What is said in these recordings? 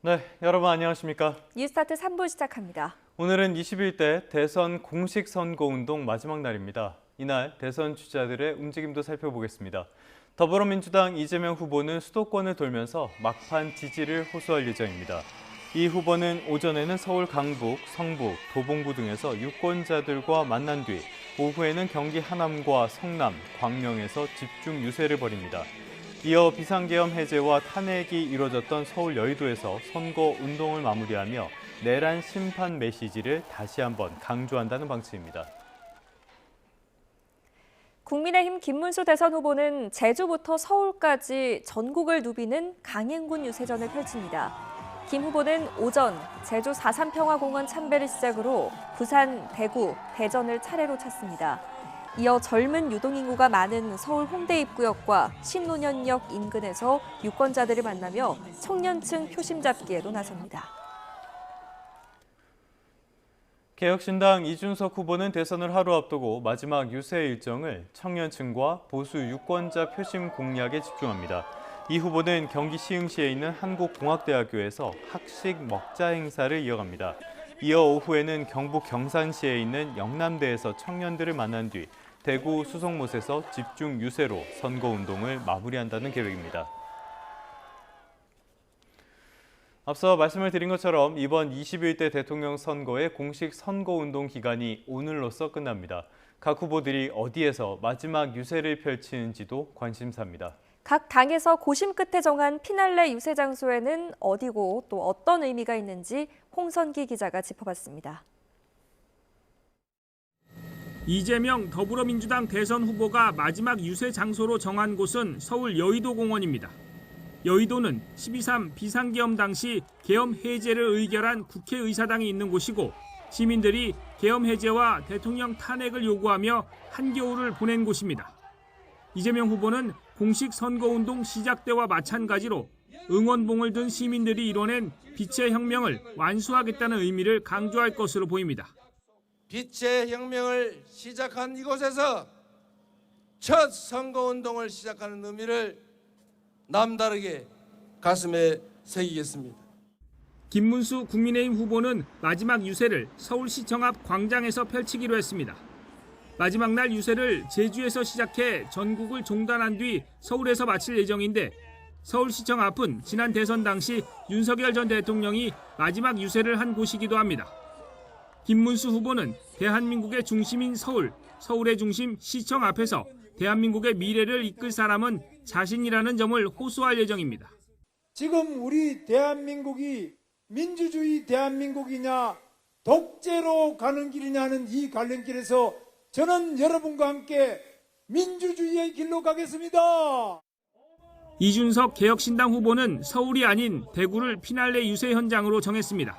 네, 여러분 안녕하십니까? 뉴스타트 3부 시작합니다. 오늘은 21대 대선 공식 선거운동 마지막 날입니다. 이날 대선 주자들의 움직임도 살펴보겠습니다. 더불어민주당 이재명 후보는 수도권을 돌면서 막판 지지를 호소할 예정입니다. 이 후보는 오전에는 서울 강북, 성북, 도봉구 등에서 유권자들과 만난 뒤 오후에는 경기 하남과 성남, 광명에서 집중 유세를 벌입니다. 이어 비상계엄 해제와 탄핵이 이뤄졌던 서울 여의도에서 선거 운동을 마무리하며 내란 심판 메시지를 다시 한번 강조한다는 방침입니다. 국민의힘 김문수 대선 후보는 제주부터 서울까지 전국을 누비는 강행군 유세전을 펼칩니다. 김 후보는 오전 제주 4.3 평화공원 참배를 시작으로 부산, 대구, 대전을 차례로 찾습니다. 이어 젊은 유동인구가 많은 서울 홍대 입구역과 신논현역 인근에서 유권자들을 만나며 청년층 표심 잡기에도 나섭니다. 개혁신당 이준석 후보는 대선을 하루 앞두고 마지막 유세 일정을 청년층과 보수 유권자 표심 공략에 집중합니다. 이 후보는 경기 시흥시에 있는 한국공학대학교에서 학식 먹자 행사를 이어갑니다. 이어 오후에는 경북 경산시에 있는 영남대에서 청년들을 만난 뒤 대구 수성못에서 집중 유세로 선거운동을 마무리한다는 계획입니다. 앞서 말씀을 드린 것처럼 이번 21대 대통령 선거의 공식 선거운동 기간이 오늘로써 끝납니다. 각 후보들이 어디에서 마지막 유세를 펼치는지도 관심사입니다. 각 당에서 고심 끝에 정한 피날레 유세 장소에는 어디고 또 어떤 의미가 있는지 홍선기 기자가 짚어봤습니다. 이재명 더불어민주당 대선 후보가 마지막 유세 장소로 정한 곳은 서울 여의도공원입니다. 여의도는 12.3 비상계엄 당시 계엄 해제를 의결한 국회의사당이 있는 곳이고 시민들이 계엄 해제와 대통령 탄핵을 요구하며 한겨울을 보낸 곳입니다. 이재명 후보는 공식 선거운동 시작 때와 마찬가지로 응원봉을 든 시민들이 이뤄낸 빛의 혁명을 완수하겠다는 의미를 강조할 것으로 보입니다. 빛의 혁명을 시작한 이곳에서 첫 선거운동을 시작하는 의미를 남다르게 가슴에 새기겠습니다. 김문수 국민의힘 후보는 마지막 유세를 서울시청 앞 광장에서 펼치기로 했습니다. 마지막 날 유세를 제주에서 시작해 전국을 종단한 뒤 서울에서 마칠 예정인데 서울시청 앞은 지난 대선 당시 윤석열 전 대통령이 마지막 유세를 한 곳이기도 합니다. 김문수 후보는 대한민국의 중심인 서울의 중심 시청 앞에서 대한민국의 미래를 이끌 사람은 자신이라는 점을 호소할 예정입니다. 지금 우리 대한민국이 민주주의 대한민국이냐 독재로 가는 길이냐는 이 갈림길에서 저는 여러분과 함께 민주주의의 길로 가겠습니다. 이준석 개혁신당 후보는 서울이 아닌 대구를 피날레 유세 현장으로 정했습니다.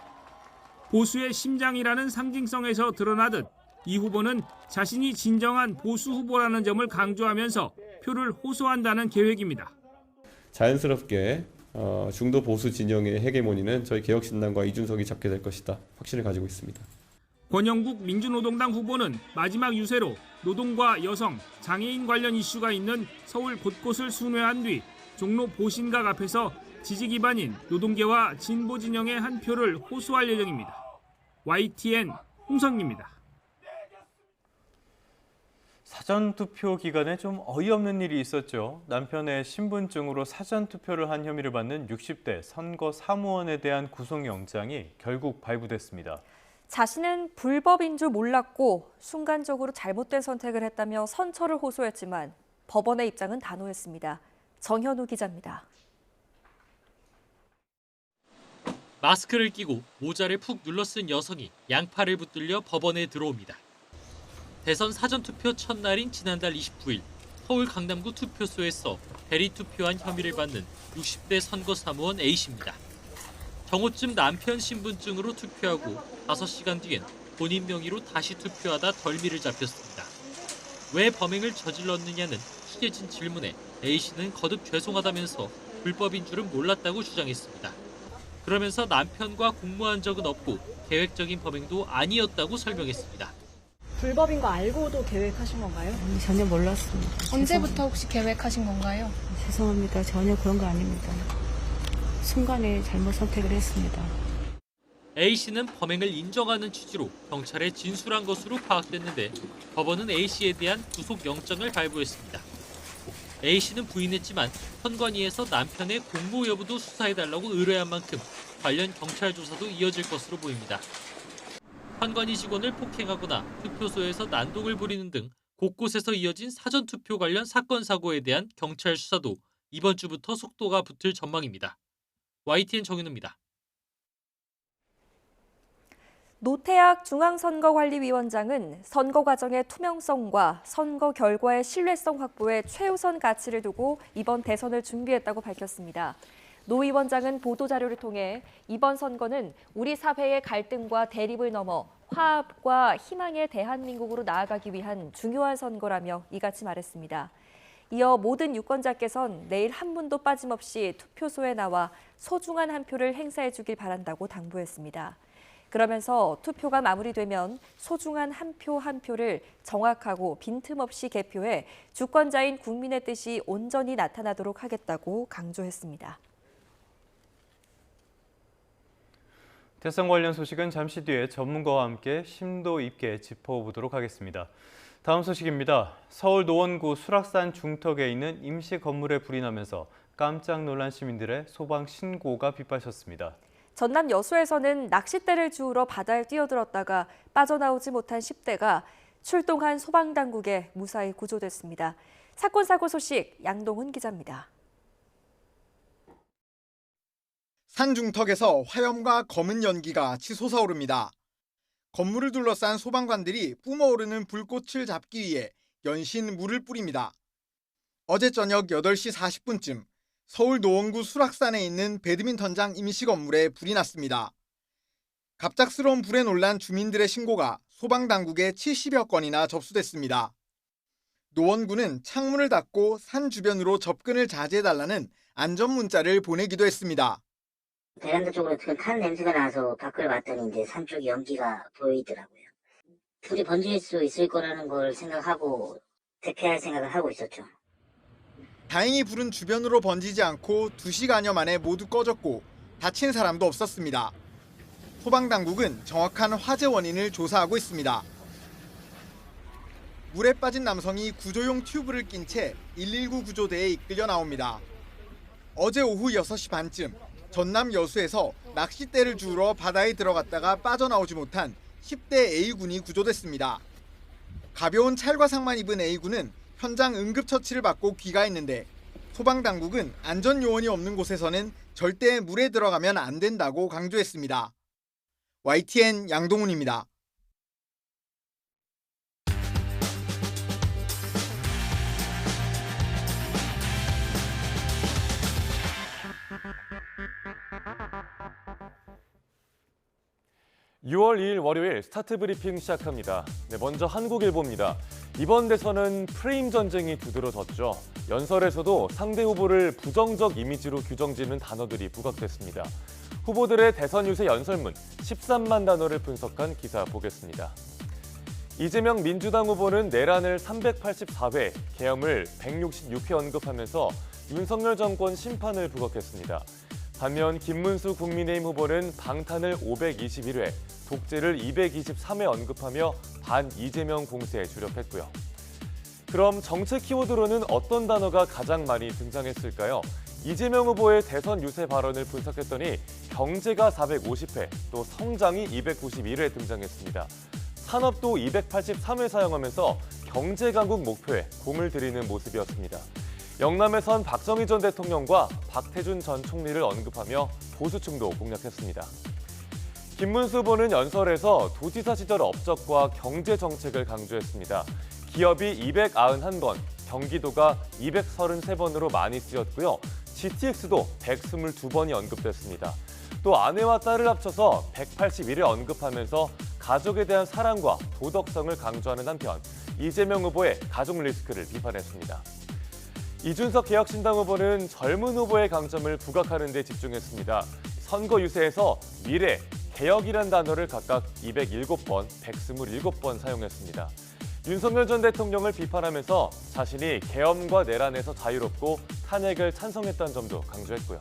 보수의 심장이라는 상징성에서 드러나듯 이 후보는 자신이 진정한 보수 후보라는 점을 강조하면서 표를 호소한다는 계획입니다. 자연스럽게 중도 보수 진영의 헤게모니는 저희 개혁신당과 이준석이 잡게 될 것이다. 확신을 가지고 있습니다. 권영국 민주노동당 후보는 마지막 유세로 노동과 여성, 장애인 관련 이슈가 있는 서울 곳곳을 순회한 뒤 종로 보신각 앞에서 지지 기반인 노동계와 진보 진영의 한 표를 호소할 예정입니다. YTN 홍성기입니다. 사전투표 기간에 좀 어이없는 일이 있었죠. 남편의 신분증으로 사전투표를 한 혐의를 받는 60대 선거 사무원에 대한 구속영장이 결국 발부됐습니다. 자신은 불법인 줄 몰랐고 순간적으로 잘못된 선택을 했다며 선처를 호소했지만 법원의 입장은 단호했습니다. 정현우 기자입니다. 마스크를 끼고 모자를 푹 눌러쓴 여성이 양팔을 붙들려 법원에 들어옵니다. 대선 사전투표 첫날인 지난달 29일 서울 강남구 투표소에서 대리투표한 혐의를 받는 60대 선거사무원 A씨입니다. 정오쯤 남편 신분증으로 투표하고 5시간 뒤엔 본인 명의로 다시 투표하다 덜미를 잡혔습니다. 왜 범행을 저질렀느냐는 희게진 질문에 A씨는 거듭 죄송하다면서 불법인 줄은 몰랐다고 주장했습니다. 그러면서 남편과 공모한 적은 없고 계획적인 범행도 아니었다고 설명했습니다. 불법인 거 알고도 계획하신 건가요? 전혀 몰랐습니다. 언제부터 혹시 계획하신 건가요? 죄송합니다. 전혀 그런 거 아닙니다. 순간에 잘못 선택을 했습니다. A씨는 범행을 인정하는 취지로 경찰에 진술한 것으로 파악됐는데 법원은 A씨에 대한 구속영장을 발부했습니다. A씨는 부인했지만 선관위에서 남편의 공모 여부도 수사해달라고 의뢰한 만큼 관련 경찰 조사도 이어질 것으로 보입니다. 선관위 직원을 폭행하거나 투표소에서 난동을 부리는 등 곳곳에서 이어진 사전투표 관련 사건 사고에 대한 경찰 수사도 이번 주부터 속도가 붙을 전망입니다. YTN 정윤우입니다. 노태학 중앙선거관리위원장은 선거 과정의 투명성과 선거 결과의 신뢰성 확보에 최우선 가치를 두고 이번 대선을 준비했다고 밝혔습니다. 노 위원장은 보도자료를 통해 이번 선거는 우리 사회의 갈등과 대립을 넘어 화합과 희망의 대한민국으로 나아가기 위한 중요한 선거라며 이같이 말했습니다. 이어 모든 유권자께선 내일 한 분도 빠짐없이 투표소에 나와 소중한 한 표를 행사해 주길 바란다고 당부했습니다. 그러면서 투표가 마무리되면 소중한 한 표 한 표를 정확하고 빈틈없이 개표해 주권자인 국민의 뜻이 온전히 나타나도록 하겠다고 강조했습니다. 대선 관련 소식은 잠시 뒤에 전문가와 함께 심도 있게 짚어보도록 하겠습니다. 다음 소식입니다. 서울 노원구 수락산 중턱에 있는 임시 건물에 불이 나면서 깜짝 놀란 시민들의 소방 신고가 빗발쳤습니다. 전남 여수에서는 낚싯대를 주우러 바다에 뛰어들었다가 빠져나오지 못한 10대가 출동한 소방당국에 무사히 구조됐습니다. 사건 사고 소식 양동훈 기자입니다. 산 중턱에서 화염과 검은 연기가 치솟아오릅니다. 건물을 둘러싼 소방관들이 뿜어오르는 불꽃을 잡기 위해 연신 물을 뿌립니다. 어제 저녁 8시 40분쯤 서울 노원구 수락산에 있는 배드민턴장 임시 건물에 불이 났습니다. 갑작스러운 불에 놀란 주민들의 신고가 소방당국에 70여 건이나 접수됐습니다. 노원구는 창문을 닫고 산 주변으로 접근을 자제해달라는 안전 문자를 보내기도 했습니다. 베란다 쪽으로 탄 냄새가 나서 밖을 봤더니 이제 산 쪽에 연기가 보이더라고요. 불이 번질 수 있을 거라는 걸 생각하고 대피할 생각을 하고 있었죠. 다행히 불은 주변으로 번지지 않고 2시간여 만에 모두 꺼졌고 다친 사람도 없었습니다. 소방당국은 정확한 화재 원인을 조사하고 있습니다. 물에 빠진 남성이 구조용 튜브를 낀 채 119 구조대에 이끌려 나옵니다. 어제 오후 6시 반쯤 전남 여수에서 낚싯대를 주우러 바다에 들어갔다가 빠져나오지 못한 10대 A군이 구조됐습니다. 가벼운 찰과상만 입은 A군은 현장 응급처치를 받고 귀가했는데 소방당국은 안전요원이 없는 곳에서는 절대 물에 들어가면 안 된다고 강조했습니다. YTN 양동훈입니다. (6월 2일) 월요일 스타트 브리핑 시작합니다. 먼저 한국일보입니다. 이번 대선은 프레임 전쟁이 두드러졌죠. 연설에서도 상대 후보를 부정적 이미지로 규정짓는 단어들이 부각됐습니다. 후보들의 대선 유세 연설문 13만 단어를 분석한 기사 보겠습니다. 이재명 민주당 후보는 내란을 384회, 계엄을 166회 언급하면서 윤석열 정권 심판을 부각했습니다. 반면 김문수 국민의힘 후보는 방탄을 521회, 독재를 223회 언급하며 반 이재명 공세에 주력했고요. 그럼 정책 키워드로는 어떤 단어가 가장 많이 등장했을까요? 이재명 후보의 대선 유세 발언을 분석했더니 경제가 450회, 또 성장이 291회 등장했습니다. 산업도 283회 사용하면서 경제 강국 목표에 공을 들이는 모습이었습니다. 영남에선 박정희 전 대통령과 박태준 전 총리를 언급하며 보수층도 공략했습니다. 김문수 후보는 연설에서 도지사 시절 업적과 경제 정책을 강조했습니다. 기업이 291번, 경기도가 233번으로 많이 쓰였고요. GTX도 122번이 언급됐습니다. 또 아내와 딸을 합쳐서 181회 언급하면서 가족에 대한 사랑과 도덕성을 강조하는 한편 이재명 후보의 가족 리스크를 비판했습니다. 이준석 개혁신당 후보는 젊은 후보의 강점을 부각하는 데 집중했습니다. 선거 유세에서 미래, 개혁이란 단어를 각각 207번, 127번 사용했습니다. 윤석열 전 대통령을 비판하면서 자신이 계엄과 내란에서 자유롭고 탄핵을 찬성했다는 점도 강조했고요.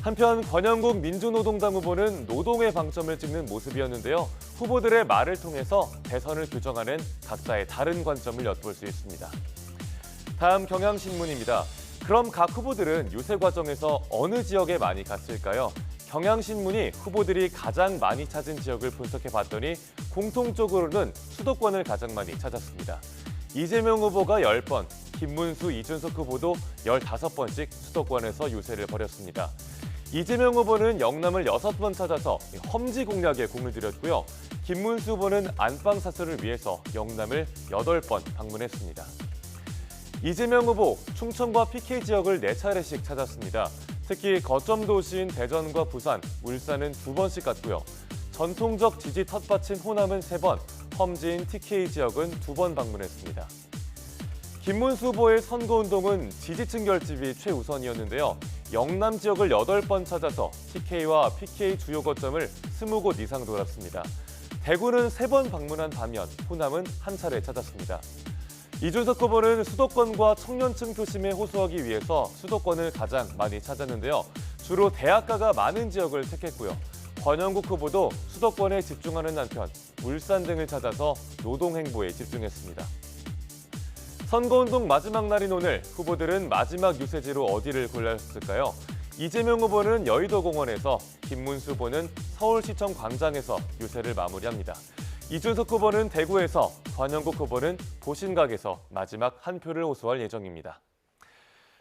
한편 권영국 민주노동당 후보는 노동에 방점을 찍는 모습이었는데요. 후보들의 말을 통해서 대선을 규정하는 각자의 다른 관점을 엿볼 수 있습니다. 다음 경향신문입니다. 그럼 각 후보들은 유세 과정에서 어느 지역에 많이 갔을까요? 경향신문이 후보들이 가장 많이 찾은 지역을 분석해봤더니 공통적으로는 수도권을 가장 많이 찾았습니다. 이재명 후보가 10번, 김문수, 이준석 후보도 15번씩 수도권에서 유세를 벌였습니다. 이재명 후보는 영남을 6번 찾아서 험지 공략에 공을 들였고요. 김문수 후보는 안방 사수를 위해서 영남을 8번 방문했습니다. 이재명 후보, 충청과 PK 지역을 4차례씩 찾았습니다. 특히 거점 도시인 대전과 부산, 울산은 2번씩 갔고요. 전통적 지지 텃밭인 호남은 3번, 험지인 TK 지역은 2번 방문했습니다. 김문수 후보의 선거운동은 지지층 결집이 최우선이었는데요. 영남 지역을 8번 찾아서 TK와 PK 주요 거점을 20곳 이상 돌았습니다. 대구는 3번 방문한 반면 호남은 한 차례 찾았습니다. 이준석 후보는 수도권과 청년층 표심에 호소하기 위해서 수도권을 가장 많이 찾았는데요. 주로 대학가가 많은 지역을 택했고요. 권영국 후보도 수도권에 집중하는 한편 울산 등을 찾아서 노동 행보에 집중했습니다. 선거운동 마지막 날인 오늘 후보들은 마지막 유세지로 어디를 골랐을까요? 이재명 후보는 여의도공원에서, 김문수 후보는 서울시청 광장에서 유세를 마무리합니다. 이준석 후보는 대구에서, 권영국 후보는 보신각에서 마지막 한 표를 호소할 예정입니다.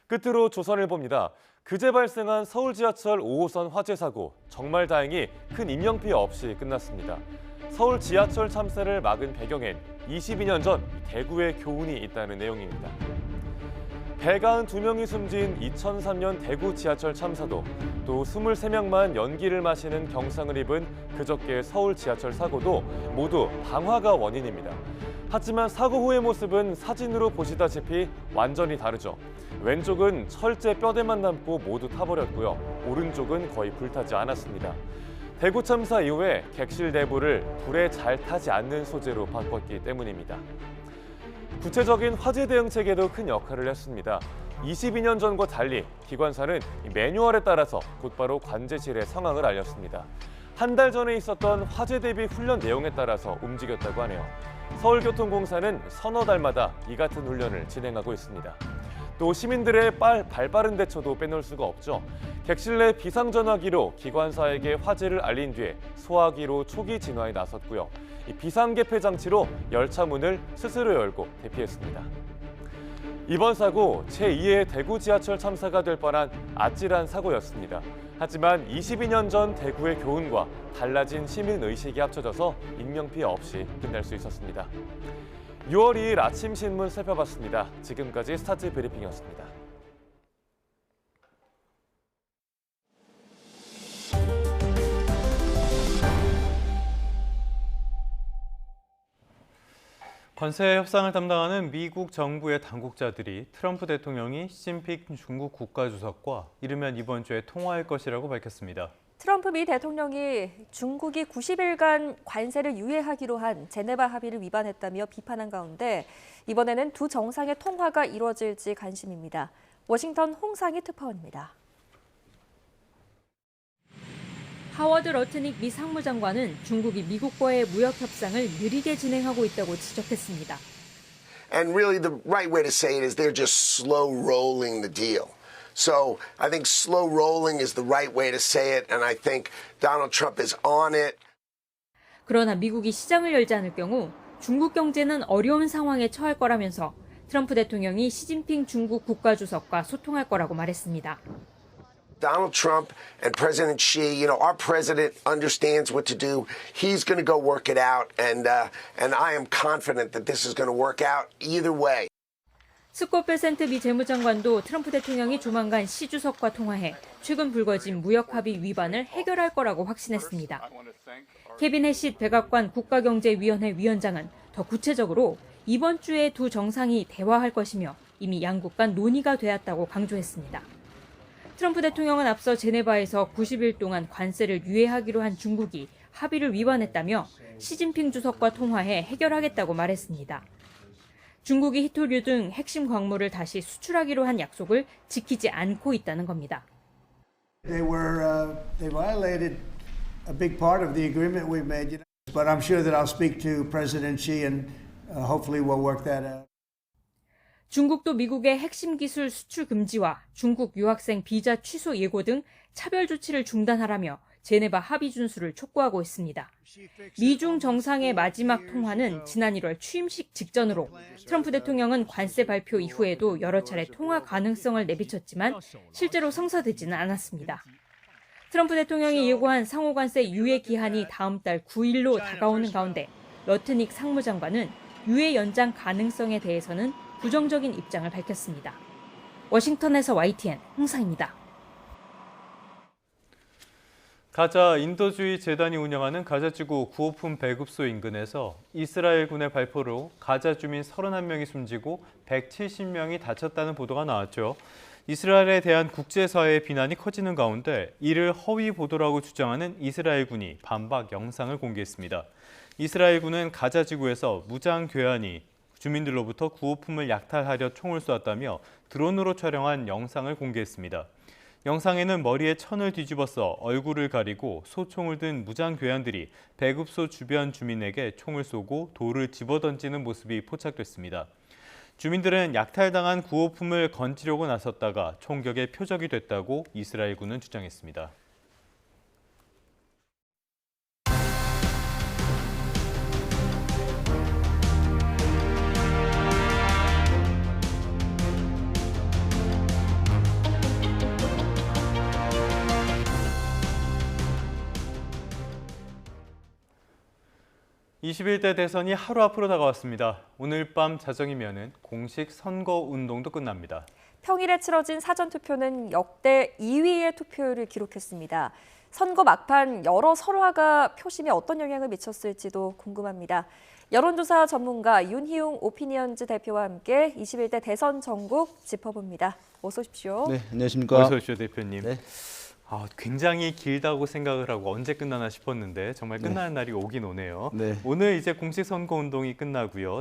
끝으로 조선일보입니다. 그제 발생한 서울 지하철 5호선 화재 사고, 정말 다행히 큰 인명피해 없이 끝났습니다. 서울 지하철 참사를 막은 배경엔 22년 전 대구의 교훈이 있다는 내용입니다. 배가은 2명이 숨진 2003년 대구 지하철 참사도, 또 23명만 연기를 마시는 경상을 입은 그저께 서울 지하철 사고도 모두 방화가 원인입니다. 하지만 사고 후의 모습은 사진으로 보시다시피 완전히 다르죠. 왼쪽은 철제 뼈대만 남고 모두 타버렸고요. 오른쪽은 거의 불타지 않았습니다. 대구 참사 이후에 객실 내부를 불에 잘 타지 않는 소재로 바꿨기 때문입니다. 구체적인 화재 대응 체계도 큰 역할을 했습니다. 22년 전과 달리 기관사는 매뉴얼에 따라서 곧바로 관제실에 상황을 알렸습니다. 한 달 전에 있었던 화재 대비 훈련 내용에 따라서 움직였다고 하네요. 서울교통공사는 서너 달마다 이 같은 훈련을 진행하고 있습니다. 또 시민들의 발빠른 대처도 빼놓을 수가 없죠. 객실 내 비상전화기로 기관사에게 화재를 알린 뒤에 소화기로 초기 진화에 나섰고요. 이 비상개폐 장치로 열차 문을 스스로 열고 대피했습니다. 이번 사고 제2의 대구 지하철 참사가 될 뻔한 아찔한 사고였습니다. 하지만 22년 전 대구의 교훈과 달라진 시민의식이 합쳐져서 인명피해 없이 끝낼 수 있었습니다. 6월 2일 아침 신문 살펴봤습니다. 지금까지 스타트 브리핑이었습니다. 관세 협상을 담당하는 미국 정부의 당국자들이 트럼프 대통령이 시진핑 중국 국가주석과 이르면 이번 주에 통화할 것이라고 밝혔습니다. 트럼프 미 대통령이 중국이 90일간 관세를 유예하기로 한 제네바 합의를 위반했다며 비판한 가운데 이번에는 두 정상의 통화가 이루어질지 관심입니다. 워싱턴 홍상희 특파원입니다. 하워드 러트닉 미 상무장관은 중국이 미국과의 무역 협상을 느리게 진행하고 있다고 지적했습니다. And really the right way to say it is they're just slow rolling the deal. So I think slow rolling is the right way to say it, and I think Donald Trump is on it. 그러나 미국이 시장을 열지 않을 경우 중국 경제는 어려운 상황에 처할 거라면서 트럼프 대통령이 시진핑 중국 국가주석과 소통할 거라고 말했습니다. Donald Trump and President Xi, our president understands what to do. He's going to go work it out, and I am confident that this is going to work out either way. 스콧 베센트 미 재무장관도 트럼프 대통령이 조만간 시 주석과 통화해 최근 불거진 무역 합의 위반을 해결할 거라고 확신했습니다. 케빈 해싯 백악관 국가경제위원회 위원장은 더 구체적으로 이번 주에 두 정상이 대화할 것이며 이미 양국 간 논의가 되었다고 강조했습니다. 트럼프 대통령은 앞서 제네바에서 90일 동안 관세를 유예하기로 한 중국이 합의를 위반했다며 시진핑 주석과 통화해 해결하겠다고 말했습니다. 중국이 히토류 등 핵심 광물을 다시 수출하기로 한 약속을 지키지 않고 있다는 겁니다. They violated a big part of the agreement we made, but I'm sure that I'll speak to President Xi and hopefully we'll work that out. 중국도 미국의 핵심 기술 수출 금지와 중국 유학생 비자 취소 예고 등 차별 조치를 중단하라며 제네바 합의 준수를 촉구하고 있습니다. 미중 정상의 마지막 통화는 지난 1월 취임식 직전으로 트럼프 대통령은 관세 발표 이후에도 여러 차례 통화 가능성을 내비쳤지만 실제로 성사되지는 않았습니다. 트럼프 대통령이 예고한 상호관세 유예 기한이 다음 달 9일로 다가오는 가운데 러트닉 상무장관은 유예 연장 가능성에 대해서는 부정적인 입장을 밝혔습니다. 워싱턴에서 YTN 홍사입니다. 가자 인도주의 재단이 운영하는 가자지구 구호품 배급소 인근에서 이스라엘군의 발포로 가자 주민 31명이 숨지고 170명이 다쳤다는 보도가 나왔죠. 이스라엘에 대한 국제사회의 비난이 커지는 가운데 이를 허위 보도라고 주장하는 이스라엘군이 반박 영상을 공개했습니다. 이스라엘군은 가자지구에서 무장 괴한이 주민들로부터 구호품을 약탈하려 총을 쏘았다며 드론으로 촬영한 영상을 공개했습니다. 영상에는 머리에 천을 뒤집어서 얼굴을 가리고 소총을 든 무장 괴한들이 배급소 주변 주민에게 총을 쏘고 돌을 집어던지는 모습이 포착됐습니다. 주민들은 약탈당한 구호품을 건지려고 나섰다가 총격의 표적이 됐다고 이스라엘군은 주장했습니다. (21대) 대선이 하루 앞으로 다가왔습니다. 오늘 밤 자정이면은 공식 선거 운동도 끝납니다. 평일에 치러진 사전투표는 역대 2위의 투표율을 기록했습니다. 선거 막판 여러 설화가 표심에 어떤 영향을 미쳤을지도 궁금합니다. 여론조사 전문가 윤희웅 오피니언즈 대표와 함께 21대 대선 전국 짚어봅니다. 어서 오십시오. 네, 안녕하십니까. 어서 오십시오, 대표님. 네. 굉장히 길다고 생각을 하고 언제 끝나나 싶었는데 정말 끝나는 날이 오긴 오네요. 네. 오늘 이제 공식 선거 운동이 끝나고요.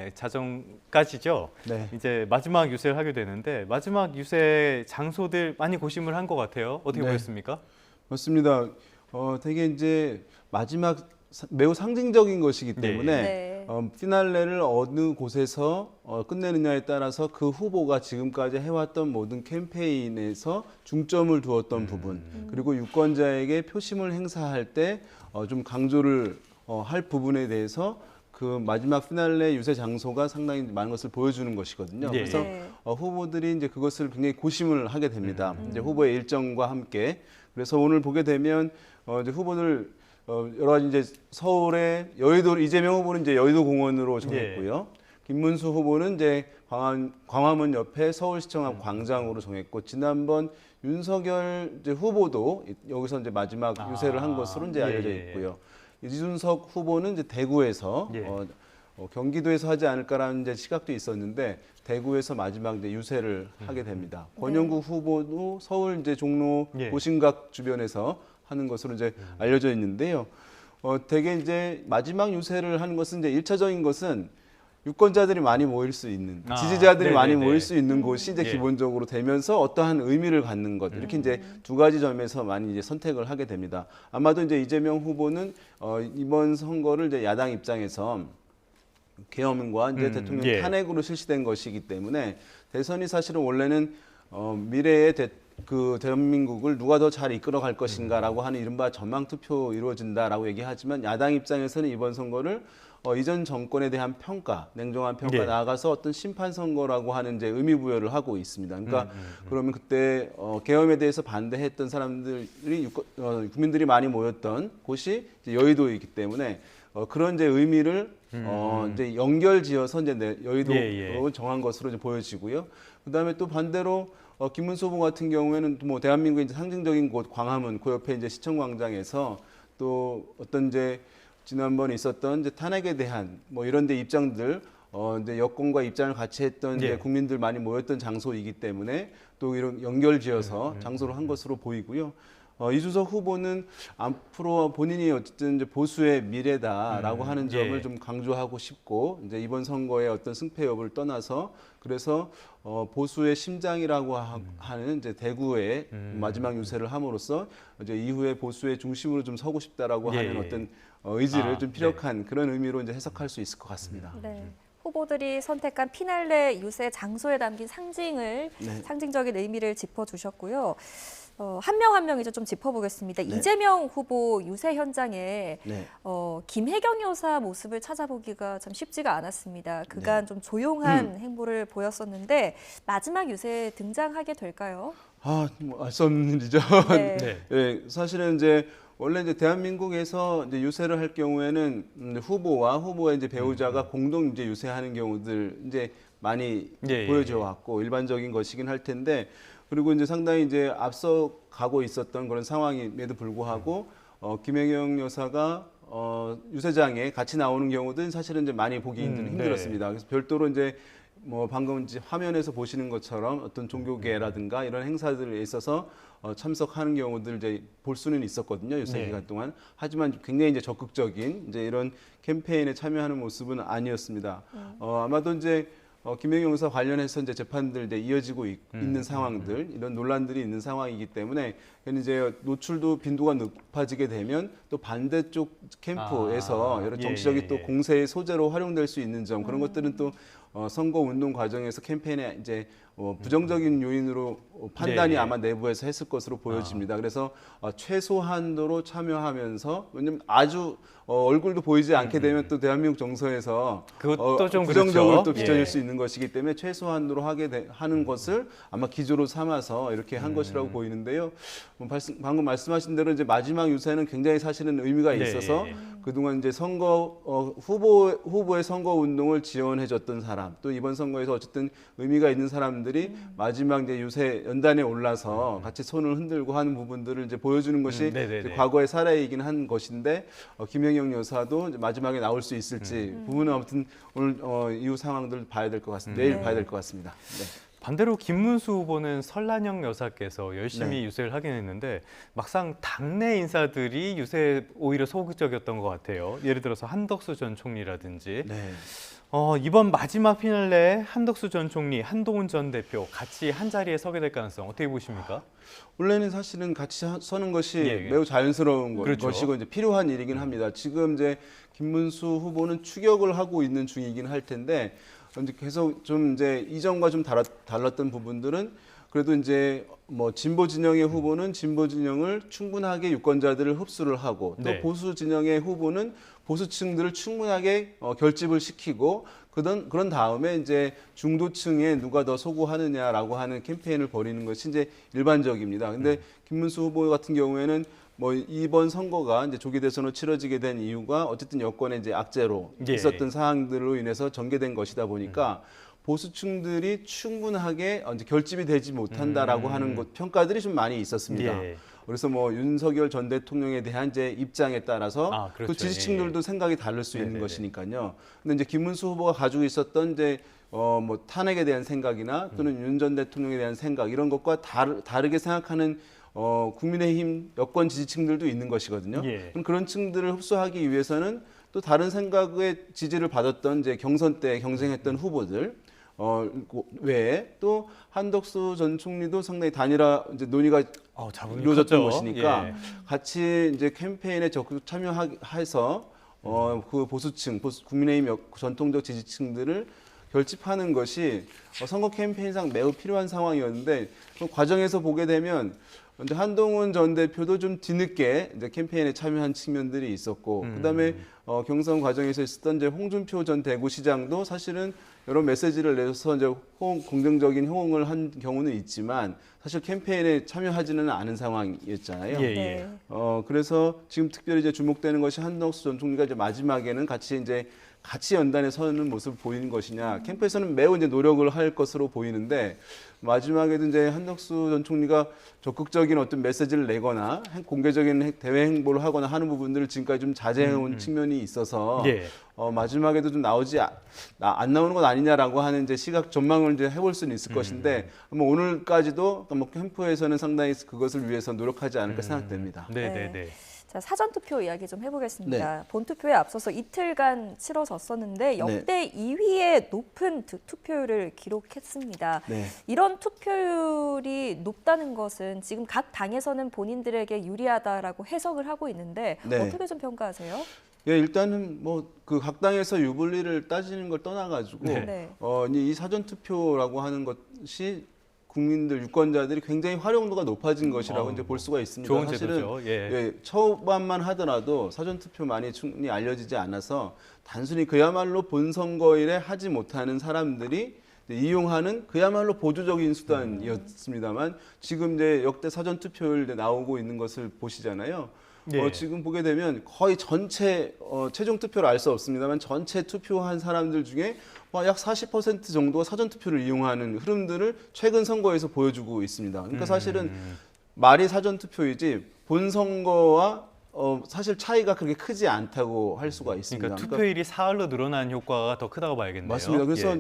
자정까지죠. 네. 이제 마지막 유세를 하게 되는데 마지막 유세 장소들 많이 고심을 한 것 같아요. 어떻게 보셨습니까? 맞습니다. 되게 이제 마지막 매우 상징적인 것이기 때문에 피날레를 어느 곳에서 끝내느냐에 따라서 그 후보가 지금까지 해왔던 모든 캠페인에서 중점을 두었던 부분, 그리고 유권자에게 표심을 행사할 때 좀 강조를 할 부분에 대해서 그 마지막 피날레 유세 장소가 상당히 많은 것을 보여주는 것이거든요. 그래서 후보들이 이제 그것을 굉장히 고심을 하게 됩니다. 이제 후보의 일정과 함께. 그래서 오늘 보게 되면 이제 후보들 여러 가지 이제 서울의 여의도 이재명 후보는 이제 여의도 공원으로 정했고요. 김문수 후보는 이제 광화문 옆에 서울시청 앞 광장으로 정했고, 지난번 윤석열 이제 후보도 여기서 이제 마지막 유세를 한 것으로 이제 알려져 있고요. 이준석 후보는 이제 대구에서 경기도에서 하지 않을까라는 이제 시각도 있었는데 대구에서 마지막 이제 유세를 하게 됩니다. 권영구 후보도 서울 이제 종로 고심각 주변에서 하는 것으로 이제 알려져 있는데요. 대개 이제 마지막 유세를 하는 것은 이제 1차적인 것은 유권자들이 많이 모일 수 있는, 지지자들이 많이 모일 수 있는 곳이 이제 기본적으로 되면서 어떠한 의미를 갖는 것, 이렇게 이제 두 가지 점에서 많이 이제 선택을 하게 됩니다. 아마도 이제 이재명 후보는 이번 선거를 이제 야당 입장에서 계엄과 이제 대통령 탄핵으로 실시된 것이기 때문에 대선이 사실은 원래는 미래의 그 대한민국을 누가 더 잘 이끌어갈 것인가라고 하는 이른바 전망투표 이루어진다라고 얘기하지만 야당 입장에서는 이번 선거를 이전 정권에 대한 평가, 냉정한 평가 나아가서 어떤 심판 선거라고 하는 이제 의미 부여를 하고 있습니다. 그러니까 그러면 그때 계엄에 대해서 반대했던 사람들이 국민들이 많이 모였던 곳이 이제 여의도이기 때문에 그런 이제 의미를 이제 연결지어서 이제 여의도로 정한 것으로 이제 보여지고요. 그다음에 또 반대로 김문수 후보 같은 경우에는 뭐 대한민국의 이제 상징적인 곳 광화문 그 옆에 이제 시청광장에서 또 어떤 이제 지난번에 있었던 이제 탄핵에 대한 뭐 이런 데 입장들 이제 여권과 입장을 같이 했던 이제 국민들 많이 모였던 장소이기 때문에 또 이런 연결지어서 장소를 한 것으로 보이고요. 이준석 후보는 앞으로 본인이 어쨌든 이제 보수의 미래다라고 하는 점을 좀 강조하고 싶고, 이제 이번 선거의 어떤 승패 여부를 떠나서 그래서 보수의 심장이라고 하는 이제 대구의 마지막 유세를 함으로써 이제 이후에 보수의 중심으로 좀 서고 싶다라고 하는 어떤 의지를 좀 피력한 그런 의미로 이제 해석할 수 있을 것 같습니다. 네. 후보들이 선택한 피날레 유세 장소에 담긴 상징적인 의미를 짚어주셨고요. 한 명 한 명 이제 좀 짚어보겠습니다. 네. 이재명 후보 유세 현장에 네. 김혜경 여사 모습을 찾아보기가 참 쉽지가 않았습니다. 그간 좀 조용한 행보를 보였었는데 마지막 유세에 등장하게 될까요? 뭐 알 수 없는 일이죠. 네. 네, 사실은 이제 원래 이제 대한민국에서 이제 유세를 할 경우에는 후보와 후보의 이제 배우자가 공동 이제 유세하는 경우들 이제 많이 보여져 왔고 일반적인 것이긴 할 텐데 그리고 이제 상당히 이제 앞서 가고 있었던 그런 상황임에도 불구하고 김혜경 여사가 유세장에 같이 나오는 경우들은 사실은 이제 많이 보기 힘들었습니다. 그래서 별도로 이제 뭐 방금 이제 화면에서 보시는 것처럼 어떤 종교계라든가 이런 행사들에 있어서 참석하는 경우들 이제 볼 수는 있었거든요. 유세 기간 동안. 하지만 굉장히 이제 적극적인 이제 이런 캠페인에 참여하는 모습은 아니었습니다. 아마도 이제 김혜경 여사 관련해서 이제 재판들 이제 이어지고 있는 상황들, 이런 논란들이 있는 상황이기 때문에 이제 노출도 빈도가 높아지게 되면 또 반대쪽 캠프에서 여러 정치적인 또 공세의 소재로 활용될 수 있는 점 그런 것들은 또 선거 운동 과정에서 캠페인에 이제 부정적인 요인으로 판단이 아마 내부에서 했을 것으로 보여집니다. 그래서 최소한도로 참여하면서 왜냐면 아주 얼굴도 보이지 않게 되면 또 대한민국 정서에서 그것도 좀 부정적으로 그렇죠. 또 비춰질 수 있는 것이기 때문에 최소한도로 하는 것을 아마 기조로 삼아서 이렇게 한 것이라고 보이는데요. 방금 말씀하신 대로 이제 마지막 유세는 굉장히 사실은 의미가 있어서 그동안 이제 후보의 선거 운동을 지원해줬던 사람 또 이번 선거에서 어쨌든 의미가 있는 사람들이 마지막 이제 유세 연단에 올라서 같이 손을 흔들고 하는 부분들을 이제 보여주는 것이 이제 과거의 사례이긴 한 것인데 김혜경 여사도 이제 마지막에 나올 수 있을지 부분은 아무튼 오늘 이후 상황들 봐야 될 것 같습니다. 내일 봐야 될 것 같습니다. 네. 반대로 김문수 후보는 설란영 여사께서 열심히 유세를 하긴 했는데 막상 당내 인사들이 유세에 오히려 소극적이었던 것 같아요. 예를 들어서 한덕수 전 총리라든지 이번 마지막 피날레에 한덕수 전 총리, 한동훈 전 대표 같이 한 자리에 서게 될 가능성 어떻게 보십니까? 원래는 사실은 같이 서는 것이 매우 자연스러운 것이고 이제 필요한 일이긴 합니다. 지금 이제 김문수 후보는 추격을 하고 있는 중이긴 할 텐데 이제 계속 좀 이제 이전과 좀 달랐던 부분들은 그래도 이제 뭐 진보 진영의 후보는 진보 진영을 충분하게 유권자들을 흡수를 하고 또 보수 진영의 후보는 보수층들을 충분하게 결집을 시키고 그런 다음에 이제 중도층에 누가 더 소구하느냐라고 하는 캠페인을 벌이는 것이 이제 일반적입니다. 근데 김문수 후보 같은 경우에는 뭐 이번 선거가 이제 조기 대선으로 치러지게 된 이유가 어쨌든 여권의 이제 악재로 있었던 사항들로 인해서 전개된 것이다 보니까 보수층들이 충분하게 이제 결집이 되지 못한다라고 하는 평가들이 좀 많이 있었습니다. 그래서 뭐 윤석열 전 대통령에 대한 이제 입장에 따라서 또 지지층들도 생각이 다를 수 있는 것이니까요. 근데 이제 김문수 후보가 가지고 있었던 이제 뭐 탄핵에 대한 생각이나 또는 윤 전 대통령에 대한 생각 이런 것과 다르게 생각하는 국민의힘 여권 지지층들도 있는 것이거든요. 그럼 그런 층들을 흡수하기 위해서는 또 다른 생각의 지지를 받았던 이제 경선 때 경쟁했던 후보들 외에 또 한덕수 전 총리도 상당히 단일화 이제 논의가 이루어졌던 것이니까 같이 이제 캠페인에 적극 참여해서 그 보수층, 국민의힘 전통적 지지층들을 결집하는 것이 선거 캠페인상 매우 필요한 상황이었는데 그 과정에서 보게 되면 이제 한동훈 전 대표도 좀 뒤늦게 이제 캠페인에 참여한 측면들이 있었고, 그다음에 경선 과정에서 있었던 이제 홍준표 전 대구시장도 사실은 여러 메시지를 내서 이제 긍정적인 호응을 한 경우는 있지만 사실 캠페인에 참여하지는 않은 상황이었잖아요. 그래서 지금 특별히 이제 주목되는 것이 한덕수 전 총리가 이제 마지막에는 같이 연단에 서는 모습을 보이는 것이냐. 캠프에서는 매우 이제 노력을 할 것으로 보이는데 마지막에도 이제 한덕수 전 총리가 적극적인 어떤 메시지를 내거나 공개적인 대외 행보를 하거나 하는 부분들을 지금까지 좀 자제해온 측면이 있어서 마지막에도 좀 안 나오는 것 아니냐라고 하는 이제 시각 전망을 이제 해볼 수는 있을 것인데 뭐 오늘까지도 뭐 캠프에서는 상당히 그것을 위해서 노력하지 않을까 생각됩니다. 네. 자, 사전투표 이야기 좀 해보겠습니다. 본투표에 앞서서 이틀간 치러졌었는데 역대 2위의 높은 투표율을 기록했습니다. 이런 투표율이 높다는 것은 지금 각 당에서는 본인들에게 유리하다라고 해석을 하고 있는데 어떻게 좀 평가하세요? 예, 일단은 뭐 그 각 당에서 유불리를 따지는 걸 떠나가지고 이 사전 투표라고 하는 것이 국민들 유권자들이 굉장히 활용도가 높아진 것이라고 이제 볼 수가 있습니다. 좋은 사실은 제도죠. 초반만 하더라도 사전 투표만이 충분히 알려지지 않아서 단순히 그야말로 본선거일에 하지 못하는 사람들이 이용하는 그야말로 보조적인 수단이었습니다만 지금 이제 역대 사전 투표율 나오고 있는 것을 보시잖아요. 지금 보게 되면 거의 전체 최종 투표를 알 수 없습니다만 전체 투표한 사람들 중에 약 40% 정도가 사전 투표를 이용하는 흐름들을 최근 선거에서 보여주고 있습니다. 그러니까 사실은 말이 사전 투표이지 본 선거와 사실 차이가 그렇게 크지 않다고 할 수가 있습니다. 그러니까 투표율이 사흘로 늘어난 효과가 더 크다고 봐야겠네요. 맞습니다. 그래서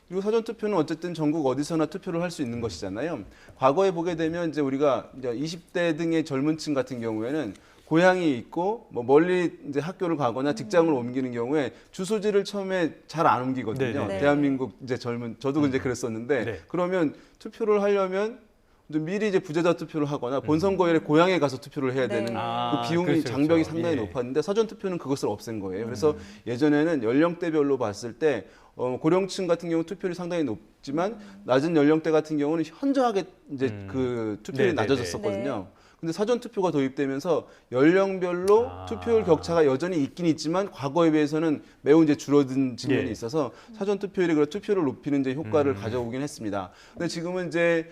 이 사전 투표는 어쨌든 전국 어디서나 투표를 할 수 있는 것이잖아요. 과거에 보게 되면 이제 우리가 이제 20대 등의 젊은층 같은 경우에는 고향이 있고 뭐 멀리 이제 학교를 가거나 직장을 옮기는 경우에 주소지를 처음에 잘 안 옮기거든요. 대한민국 이제 저도 이제 그랬었는데 그러면 투표를 하려면 미리 이제 부재자 투표를 하거나 본선거일에 고향에 가서 투표를 해야 되는 그 비용이 장벽이 상당히 높았는데 사전 투표는 그것을 없앤 거예요. 그래서 예전에는 연령대별로 봤을 때 고령층 같은 경우 투표율이 상당히 높지만 낮은 연령대 같은 경우는 현저하게 이제 그 투표율이 낮아졌었거든요. 근데 사전 투표가 도입되면서 연령별로 투표율 격차가 여전히 있긴 있지만 과거에 비해서는 매우 이제 줄어든 측면이 있어서 사전 투표율이 그런 투표를 높이는 이제 효과를 가져오긴 했습니다. 근데 지금은 이제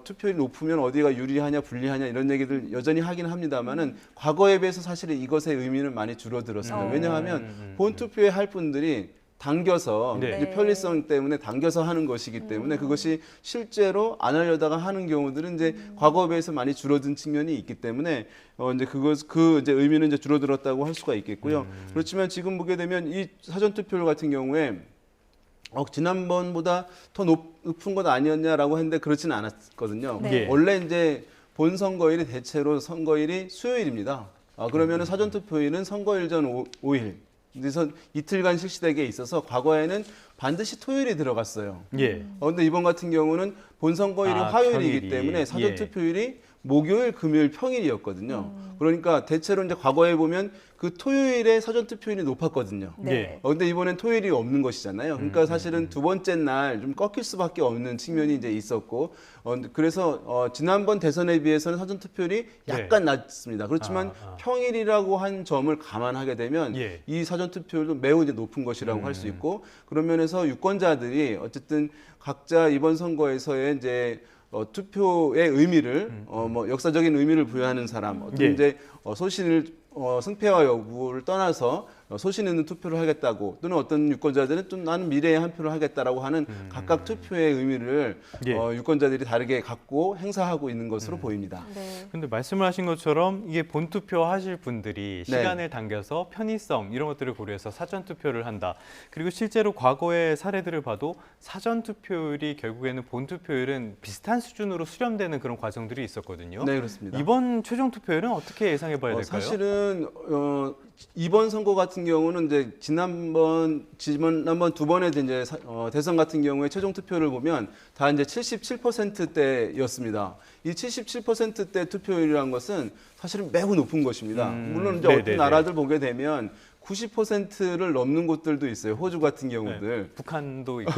투표율이 높으면 어디가 유리하냐 불리하냐 이런 얘기들 여전히 하긴 합니다만은 과거에 비해서 사실 이것의 의미는 많이 줄어들었습니다. 왜냐하면 본 투표에 할 분들이 당겨서 이제 편리성 때문에 당겨서 하는 것이기 때문에 그것이 실제로 안 하려다가 하는 경우들은 이제 과거에 비해서 많이 줄어든 측면이 있기 때문에 이제 그 이제 의미는 이제 줄어들었다고 할 수가 있겠고요. 그렇지만 지금 보게 되면 이 사전 투표율 같은 경우에 지난번보다 더 높은 것 아니었냐라고 했는데 그렇지는 않았거든요. 원래 이제 본 선거일이 대체로 선거일이 수요일입니다. 그러면은 사전 투표일은 선거일 전 5일. 그래서 이틀간 실시되게 있어서 과거에는 반드시 토요일이 들어갔어요. 그런데 이번 같은 경우는 본선거일이 화요일이기 때문에 사전 투표일이 목요일, 금요일, 평일이었거든요. 그러니까 대체로 이제 과거에 보면 그 토요일에 사전 투표율이 높았거든요. 근데 이번엔 토요일이 없는 것이잖아요. 그러니까 사실은 두 번째 날 좀 꺾일 수밖에 없는 측면이 이제 있었고, 그래서 지난번 대선에 비해서는 사전 투표율이 약간 낮습니다. 그렇지만 평일이라고 한 점을 감안하게 되면 이 사전 투표율도 매우 이제 높은 것이라고 할 수 있고, 그런 면에서 유권자들이 어쨌든 각자 이번 선거에서의 이제 투표의 의미를 뭐 역사적인 의미를 부여하는 사람, 어떤 이제 소신을 승패와 여부를 떠나서 소신 있는 투표를 하겠다고 또는 어떤 유권자들은 또 나는 미래에 한 표를 하겠다라고 하는 각각 투표의 의미를 유권자들이 다르게 갖고 행사하고 있는 것으로 보입니다. 근데 말씀을 하신 것처럼 이게 본투표 하실 분들이 시간을 당겨서 편의성 이런 것들을 고려해서 사전 투표를 한다. 그리고 실제로 과거의 사례들을 봐도 사전 투표율이 결국에는 본 투표율은 비슷한 수준으로 수렴되는 그런 과정들이 있었거든요. 네, 그렇습니다. 이번 최종 투표율은 어떻게 예상해 봐야 될까요? 사실은 이번 선거 같은 경우는 이제 지난번 두 번의 이제 대선 같은 경우에 최종 투표를 보면 다 이제 77%대였습니다. 이 77%대 투표율이라는 것은 사실은 매우 높은 것입니다. 물론 이제 어떤 나라들 보게 되면 90%를 넘는 곳들도 있어요. 호주 같은 경우들. 북한도 있고.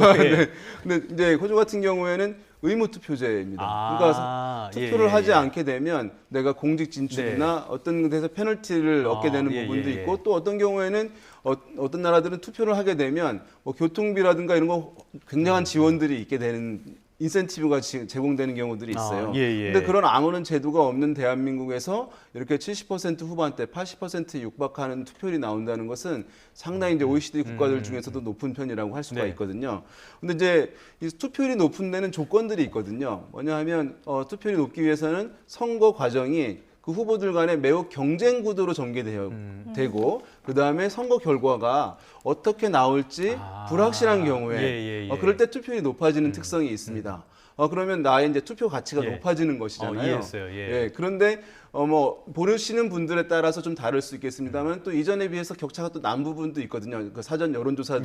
근데 이제 호주 같은 경우에는 의무 투표제입니다. 그러니까 투표를 하지 않게 되면 내가 공직 진출이나 어떤 데서 페널티를 얻게 되는 부분도 있고, 또 어떤 경우에는 어떤 나라들은 투표를 하게 되면 뭐 교통비라든가 이런 거 굉장한 지원들이 있게 되는 인센티브가 제공되는 경우들이 있어요. 근데 그런 아무런 제도가 없는 대한민국에서 이렇게 70% 후반대, 80% 육박하는 투표율이 나온다는 것은 상당히 이제 OECD 국가들 중에서도 높은 편이라고 할 수가 있거든요. 근데 이제 이 투표율이 높은 데는 조건들이 있거든요. 뭐냐 하면 투표율이 높기 위해서는 선거 과정이 그 후보들 간에 매우 경쟁 구도로 전개되고 그다음에 선거 결과가 어떻게 나올지 불확실한 경우에 그럴 때 투표율이 높아지는 특성이 있습니다. 그러면 나의 이제 투표 가치가 높아지는 것이잖아요. 이해했어요. 예. 그런데 뭐 보시는 분들에 따라서 좀 다를 수 있겠습니다만 또 이전에 비해서 격차가 또 난 부분도 있거든요. 그 사전 여론조사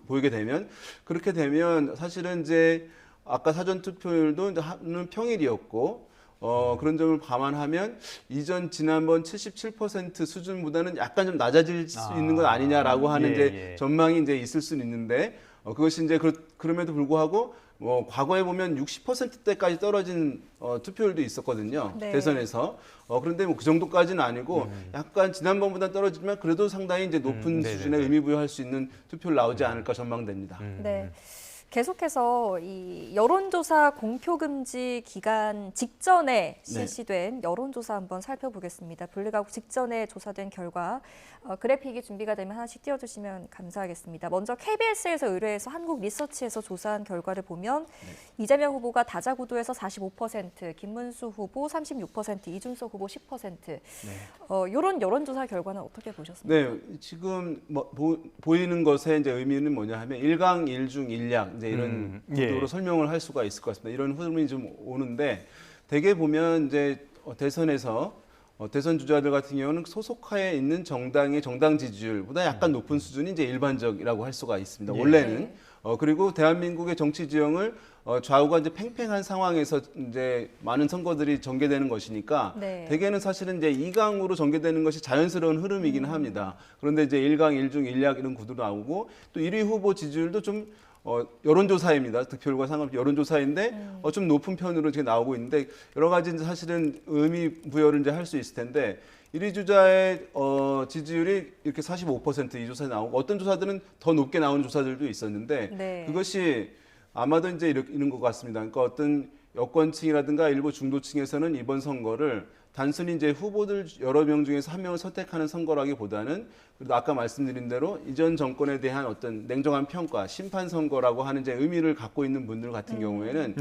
보이게 되면 그렇게 되면 사실은 이제 아까 사전 투표율도 하는 평일이었고 그런 점을 감안하면 지난번 77% 수준보다는 약간 좀 낮아질 수 있는 것 아니냐라고 하는 이제 전망이 이제 있을 수는 있는데 그것이 이제 그럼에도 불구하고 과거에 보면 60%대까지 떨어진 투표율도 있었거든요. 네. 대선에서. 그런데 그 정도까지는 아니고 약간 지난번보다 떨어지지만 그래도 상당히 이제 높은 수준의 의미 부여할 수 있는 투표를 나오지 않을까 전망됩니다. 네. 계속해서 이 여론조사 공표금지 기간 직전에 실시된 여론조사 한번 살펴보겠습니다. 분리가국 직전에 조사된 결과 그래픽이 준비가 되면 하나씩 띄워주시면 감사하겠습니다. 먼저 KBS에서 의뢰해서 한국리서치에서 조사한 결과를 보면 이재명 후보가 다자구도에서 45%, 김문수 후보 36%, 이준석 후보 10%. 이런 여론조사 결과는 어떻게 보셨습니까? 네, 지금 보이는 것의 이제 의미는 뭐냐 하면 1강 1중 1약 이제 이런 구도로 설명을 할 수가 있을 것 같습니다. 이런 흐름이 좀 오는데 대개 보면 이제 대선에서 대선 주자들 같은 경우는 소속하에 있는 정당의 정당 지지율보다 약간 높은 수준이 이제 일반적이라고 할 수가 있습니다. 원래는 그리고 대한민국의 정치 지형을 좌우가 이제 팽팽한 상황에서 이제 많은 선거들이 전개되는 것이니까 대개는 사실은 이제 2강으로 전개되는 것이 자연스러운 흐름이긴 합니다. 그런데 이제 1강 1중 1약 이런 구도로 나오고 또 1위 후보 지지율도 좀 여론조사입니다. 득표율과 상관없이 여론조사인데 좀 높은 편으로 지금 나오고 있는데 여러 가지 사실은 의미 부여를 이제 할 수 있을 텐데 1위 주자의 지지율이 이렇게 45% 이 조사에 나오고 어떤 조사들은 더 높게 나오는 조사들도 있었는데 그것이 아마도 이제 이런 것 같습니다. 그러니까 어떤 여권층이라든가 일부 중도층에서는 이번 선거를 단순히 이제 후보들 여러 명 중에서 한 명을 선택하는 선거라기보다는 그래도 아까 말씀드린 대로 이전 정권에 대한 어떤 냉정한 평가, 심판 선거라고 하는 이제 의미를 갖고 있는 분들 같은 경우에는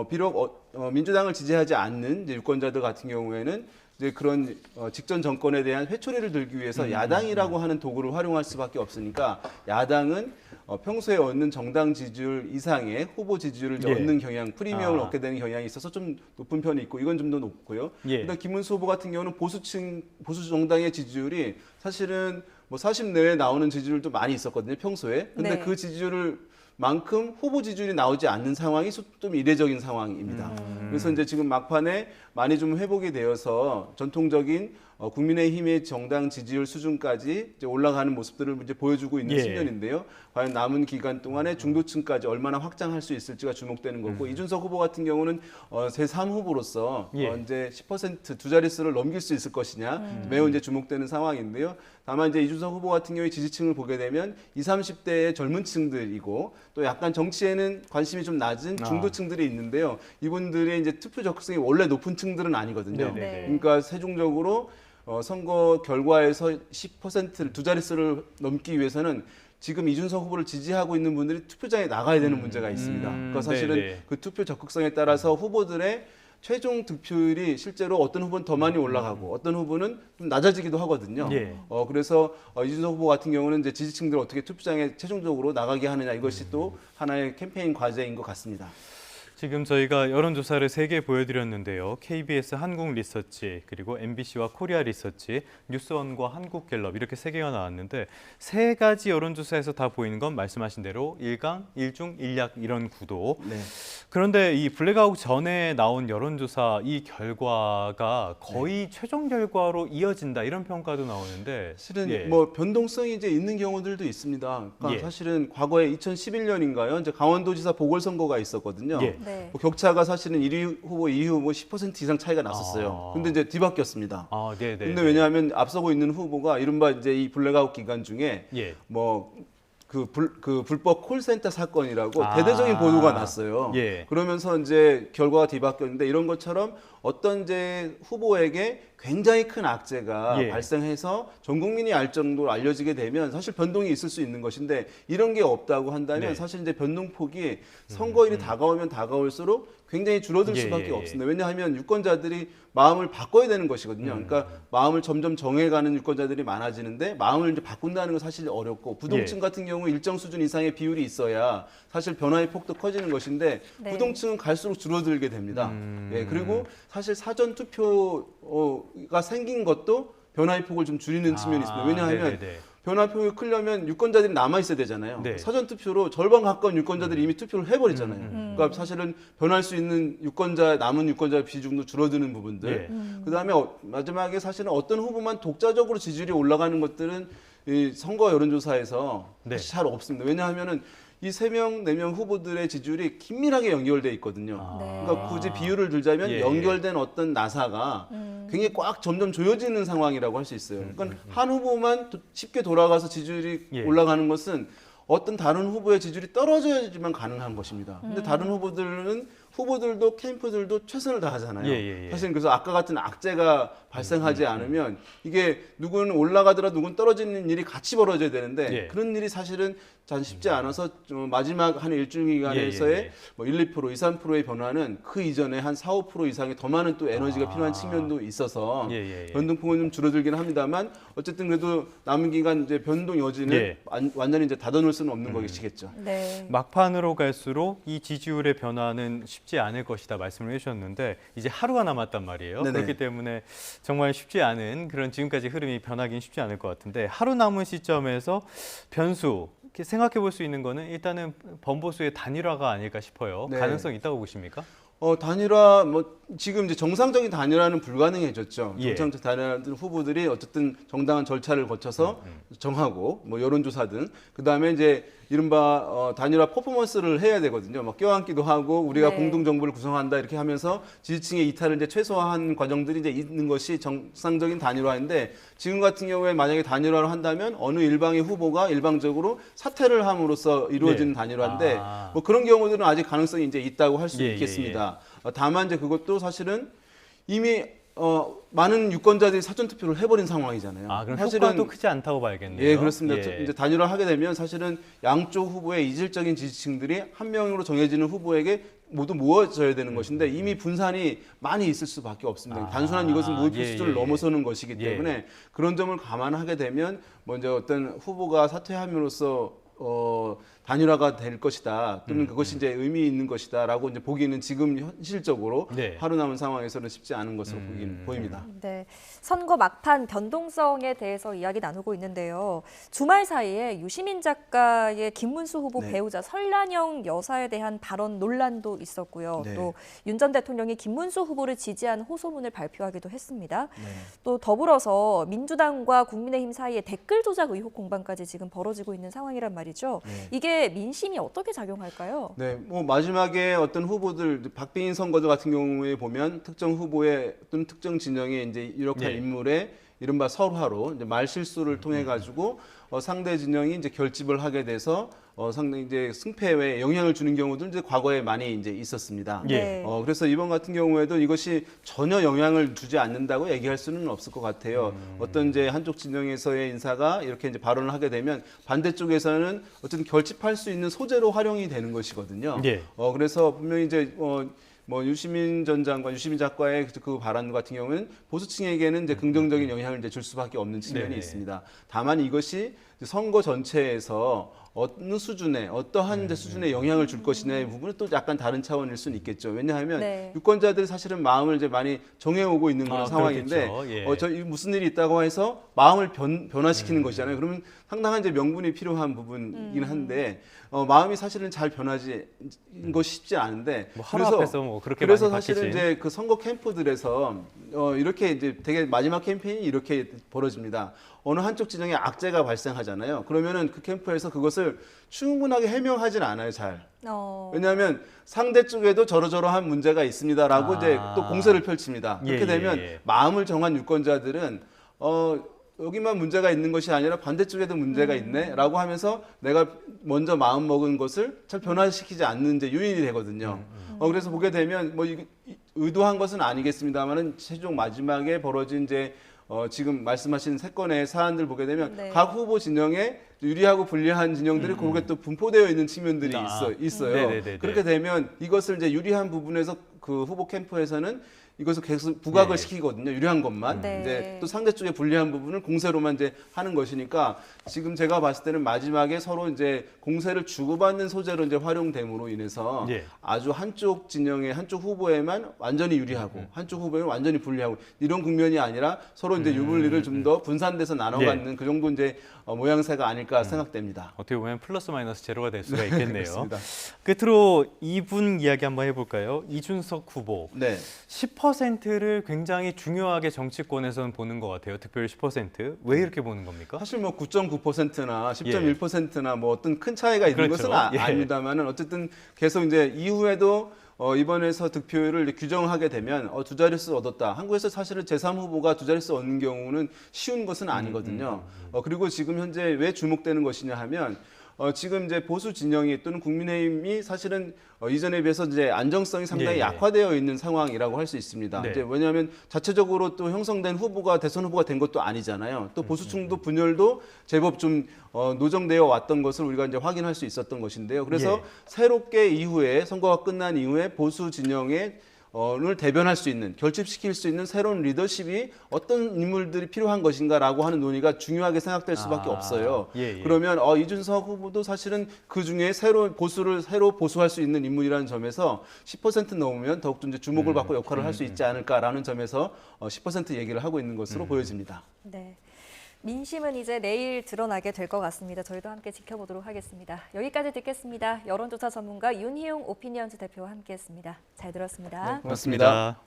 비록 민주당을 지지하지 않는 이제 유권자들 같은 경우에는 이제 그런 직전 정권에 대한 회초리를 들기 위해서 야당이라고 하는 도구를 활용할 수밖에 없으니까 야당은 평소에 얻는 정당 지지율 이상의 후보 지지율을 얻는 경향, 프리미엄을 얻게 되는 경향이 있어서 좀 높은 편이 있고 이건 좀 더 높고요. 그다음 김문수 후보 같은 경우는 보수 정당의 지지율이 사실은 뭐 40 내외 나오는 지지율도 많이 있었거든요, 평소에. 근데 그 지지율을 만큼 후보 지지율이 나오지 않는 상황이 좀 이례적인 상황입니다. 그래서 이제 지금 막판에 많이 좀 회복이 되어서 전통적인 국민의힘의 정당 지지율 수준까지 이제 올라가는 모습들을 이제 보여주고 있는 시즌인데요. 과연 남은 기간 동안에 중도층까지 얼마나 확장할 수 있을지가 주목되는 거고 이준석 후보 같은 경우는 제3 후보로서 이제 10% 두 자릿수를 넘길 수 있을 것이냐 매우 이제 주목되는 상황인데요. 다만 이제 이준석 후보 같은 경우에 지지층을 보게 되면 20, 30대의 젊은 층들이고 또 약간 정치에는 관심이 좀 낮은 중도층들이 있는데요. 이분들의 이제 투표 적극성이 원래 높은 층들은 아니거든요. 그러니까 세종적으로 선거 결과에서 10%를 두 자릿수를 넘기 위해서는 지금 이준석 후보를 지지하고 있는 분들이 투표장에 나가야 되는 문제가 있습니다. 그러니까 사실은 그 투표 적극성에 따라서 후보들의 최종 득표율이 실제로 어떤 후보는 더 많이 올라가고 어떤 후보는 좀 낮아지기도 하거든요. 그래서 이준석 후보 같은 경우는 이제 지지층들을 어떻게 투표장에 최종적으로 나가게 하느냐 이것이 또 하나의 캠페인 과제인 것 같습니다. 지금 저희가 여론조사를 3개 보여드렸는데요. KBS 한국리서치, 그리고 MBC와 코리아리서치, 뉴스원과 한국갤럽 이렇게 3개가 나왔는데 3가지 여론조사에서 다 보이는 건 말씀하신 대로 1강, 1중, 1약 이런 구도. 그런데 이 블랙아웃 전에 나온 여론조사 이 결과가 거의 최종 결과로 이어진다 이런 평가도 나오는데 실은 뭐 변동성이 이제 있는 경우들도 있습니다. 그러니까 사실은 과거에 2011년인가요? 이제 강원도지사 보궐선거가 있었거든요. 격차가 사실은 1위 후보, 2위 후보 10% 이상 차이가 났었어요. 근데 이제 뒤바뀌었습니다. 근데 왜냐하면 앞서고 있는 후보가 이른바 이제 이 블랙아웃 기간 중에 그 불법 콜센터 사건이라고 대대적인 보도가 났어요. 그러면서 이제 결과가 뒤바뀌었는데 이런 것처럼 어떤 이제 후보에게 굉장히 큰 악재가 발생해서 전 국민이 알 정도로 알려지게 되면 사실 변동이 있을 수 있는 것인데 이런 게 없다고 한다면 사실 이제 변동폭이 선거일이 다가오면 다가올수록 굉장히 줄어들 수밖에 없습니다. 왜냐하면 유권자들이 마음을 바꿔야 되는 것이거든요. 그러니까 마음을 점점 정해가는 유권자들이 많아지는데 마음을 이제 바꾼다는 건 사실 어렵고 부동층 같은 경우 일정 수준 이상의 비율이 있어야 사실 변화의 폭도 커지는 것인데 부동층은 갈수록 줄어들게 됩니다. 그리고 사실 사전 투표가 생긴 것도 변화의 폭을 좀 줄이는 측면이 있습니다. 왜냐하면 변화폭이 크려면 유권자들이 남아 있어야 되잖아요. 사전 투표로 절반 가까운 유권자들이 이미 투표를 해버리잖아요. 그러니까 사실은 변할 수 있는 남은 유권자 비중도 줄어드는 부분들. 그다음에 마지막에 사실은 어떤 후보만 독자적으로 지지율이 올라가는 것들은 이 선거 여론조사에서 사실 잘 없습니다. 왜냐하면은 이 3명, 4명 후보들의 지지율이 긴밀하게 연결돼 있거든요. 그러니까 굳이 비율을 들자면 연결된 어떤 나사가 굉장히 꽉 점점 조여지는 상황이라고 할 수 있어요. 그러니까 한 후보만 쉽게 돌아가서 지지율이 올라가는 것은 어떤 다른 후보의 지지율이 떨어져야지만 가능한 것입니다. 근데 다른 후보들도 캠프들도 최선을 다하잖아요. 사실 그래서 아까 같은 악재가 발생하지 않으면 이게 누구는 올라가더라도 누구는 떨어지는 일이 같이 벌어져야 되는데 그런 일이 사실은 잘 쉽지 않아서 좀 마지막 한 일주기간에서의 뭐 1, 2%, 2, 3%의 변화는 그 이전에 한 4, 5% 이상의 더 많은 또 에너지가 필요한 측면도 있어서 변동폭은 좀 줄어들긴 합니다만 어쨌든 그래도 남은 기간 이제 변동 여지는 완전히 이제 닫아놓을 수는 없는 것이겠죠. 막판으로 갈수록 이 지지율의 변화는 쉽지 않을 것이다 말씀을 해주셨는데 이제 하루가 남았단 말이에요. 그렇기 때문에 정말 쉽지 않은 그런 지금까지 흐름이 변하기는 쉽지 않을 것 같은데 하루 남은 시점에서 변수 이렇게 생각해 볼 수 있는 거는 일단은 범보수의 단일화가 아닐까 싶어요. 가능성 있다고 보십니까? 단일화 지금 이제 정상적인 단일화는 불가능해졌죠. 정상적 단일화는 후보들이 어쨌든 정당한 절차를 거쳐서 정하고 뭐 여론조사 등 그다음에 이제 이른바 단일화 퍼포먼스를 해야 되거든요. 막 껴안기도 하고 우리가 공동 정부를 구성한다 이렇게 하면서 지지층의 이탈을 이제 최소화한 과정들이 이제 있는 것이 정상적인 단일화인데 지금 같은 경우에 만약에 단일화를 한다면 어느 일방의 후보가 일방적으로 사퇴를 함으로써 이루어지는 단일화인데 뭐 그런 경우들은 아직 가능성이 이제 있다고 할 수 있겠습니다. 다만 이제 그것도 사실은 이미 많은 유권자들이 사전 투표를 해버린 상황이잖아요. 그럼 효과도 크지 않다고 봐야겠네요. 예, 그렇습니다. 이제 단일화하게 되면 사실은 양쪽 후보의 이질적인 지지층들이 한 명으로 정해지는 후보에게 모두 모아져야 되는 것인데 이미 분산이 많이 있을 수밖에 없습니다. 단순한 이것은 무효표 수준을 넘어서는 것이기 때문에 그런 점을 감안하게 되면 먼저 어떤 후보가 사퇴함으로써 단일화가 될 것이다 또는 그것이 이제 의미 있는 것이다라고 이제 보기는 지금 현실적으로 하루 남은 상황에서는 쉽지 않은 것으로 보입니다. 선거 막판 변동성에 대해서 이야기 나누고 있는데요. 주말 사이에 유시민 작가의 김문수 후보 배우자 설란영 여사에 대한 발언 논란도 있었고요. 또 윤 전 대통령이 김문수 후보를 지지한 호소문을 발표하기도 했습니다. 또 더불어서 민주당과 국민의힘 사이에 댓글 조작 의혹 공방까지 지금 벌어지고 있는 상황이란 말이죠. 이게 민심이 어떻게 작용할까요? 뭐 마지막에 어떤 후보들 박빙인 선거들 같은 경우에 보면 특정 후보의 또는 특정 진영의 이제 유력한 인물의 이른바 설화로 이제 말 실수를 통해 가지고 상대 진영이 이제 결집을 하게 돼서 상당히 이제 승패에 영향을 주는 경우도 이제 과거에 많이 이제 있었습니다. 그래서 이번 같은 경우에도 이것이 전혀 영향을 주지 않는다고 얘기할 수는 없을 것 같아요. 어떤 이제 한쪽 진영에서의 인사가 이렇게 이제 발언을 하게 되면 반대쪽에서는 어쨌든 결집할 수 있는 소재로 활용이 되는 것이거든요. 그래서 분명히 이제 유시민 전 장관, 유시민 작가의 그 발언 같은 경우는 보수층에게는 이제 긍정적인 영향을 이제 줄 수밖에 없는 측면이 있습니다. 다만 이것이 선거 전체에서 어느 수준에 어떠한 수준의 영향을 줄 것이냐의 부분은 또 약간 다른 차원일 수는 있겠죠. 왜냐하면 유권자들이 사실은 마음을 이제 많이 정해오고 있는 그런 상황인데 무슨 일이 있다고 해서 마음을 변화시키는 것이잖아요. 그러면 상당한 이제 명분이 필요한 부분이긴 한데 마음이 사실은 잘 변하지 것이 쉽지 않은데 그래서 사실은 이제 그 선거 캠프들에서 이렇게 이제 되게 마지막 캠페인이 이렇게 벌어집니다. 어느 한쪽 진영에 악재가 발생하잖아요. 그러면은 그 캠프에서 그것을 충분하게 해명하진 않아요, 잘. 왜냐하면 상대 쪽에도 저러저러한 문제가 있습니다라고 이제 또 공세를 펼칩니다. 그렇게 되면 마음을 정한 유권자들은 여기만 문제가 있는 것이 아니라 반대쪽에도 문제가 있네라고 하면서 내가 먼저 마음 먹은 것을 잘 변화시키지 않는 이제 요인이 되거든요. 그래서 보게 되면 뭐 의도한 것은 아니겠습니다만은 최종 마지막에 벌어진 이제 지금 말씀하신 세 건의 사안들 보게 되면 네. 각 후보 진영에 유리하고 불리한 진영들이 그렇게 또 분포되어 있는 측면들이 있어요. 네네네네. 그렇게 되면 이것을 이제 유리한 부분에서 그 후보 캠프에서는 이것을 계속 부각을 시키거든요. 유리한 것만. 네. 이제 또 상대 쪽에 불리한 부분을 공세로만 이제 하는 것이니까 지금 제가 봤을 때는 마지막에 서로 이제 공세를 주고받는 소재로 이제 활용됨으로 인해서 아주 한쪽 진영의 한쪽 후보에만 완전히 유리하고 한쪽 후보에만 완전히 불리하고 이런 국면이 아니라 서로 이제 유불리를 좀 더 분산돼서 나눠 갖는 그 정도 이제 모양새가 아닐까 생각됩니다. 어떻게 보면 플러스 마이너스 제로가 될 수가 있겠네요. 그렇습니다. 끝으로 이분 이야기 한번 해볼까요? 이준석 후보. 네. 10%를 굉장히 중요하게 정치권에서는 보는 것 같아요. 특별히 10%. 왜 이렇게 보는 겁니까? 사실 뭐 9.9%나 10.1%나 뭐 어떤 큰 차이가 있는 그렇죠. 것은 아닙니다만은 어쨌든 계속 이제 이후에도 이번에서 득표율을 규정하게 되면 두 자릿수 얻었다. 한국에서 사실은 제3후보가 두 자릿수 얻는 경우는 쉬운 것은 아니거든요. 그리고 지금 현재 왜 주목되는 것이냐 하면 지금 이제 보수 진영이 또는 국민의힘이 사실은 이전에 비해서 이제 안정성이 상당히 약화되어 있는 상황이라고 할 수 있습니다. 이제 왜냐하면 자체적으로 또 형성된 후보가 대선 후보가 된 것도 아니잖아요. 또 보수층도 분열도 제법 좀 노정되어 왔던 것을 우리가 이제 확인할 수 있었던 것인데요. 그래서 새롭게 이후에 선거가 끝난 이후에 보수 진영의 를 대변할 수 있는, 결집시킬 수 있는 새로운 리더십이 어떤 인물들이 필요한 것인가라고 하는 논의가 중요하게 생각될 수밖에 없어요. 그러면 이준석 후보도 사실은 그 중에 새로 보수할 수 있는 인물이라는 점에서 10% 넘으면 더욱더 이제 주목을 받고 역할을 할 수 있지 않을까라는 점에서 10% 얘기를 하고 있는 것으로 보여집니다. 네. 민심은 이제 내일 드러나게 될 것 같습니다. 저희도 함께 지켜보도록 하겠습니다. 여기까지 듣겠습니다. 여론조사 전문가 윤희용 오피니언즈 대표와 함께했습니다. 잘 들었습니다. 네, 고맙습니다.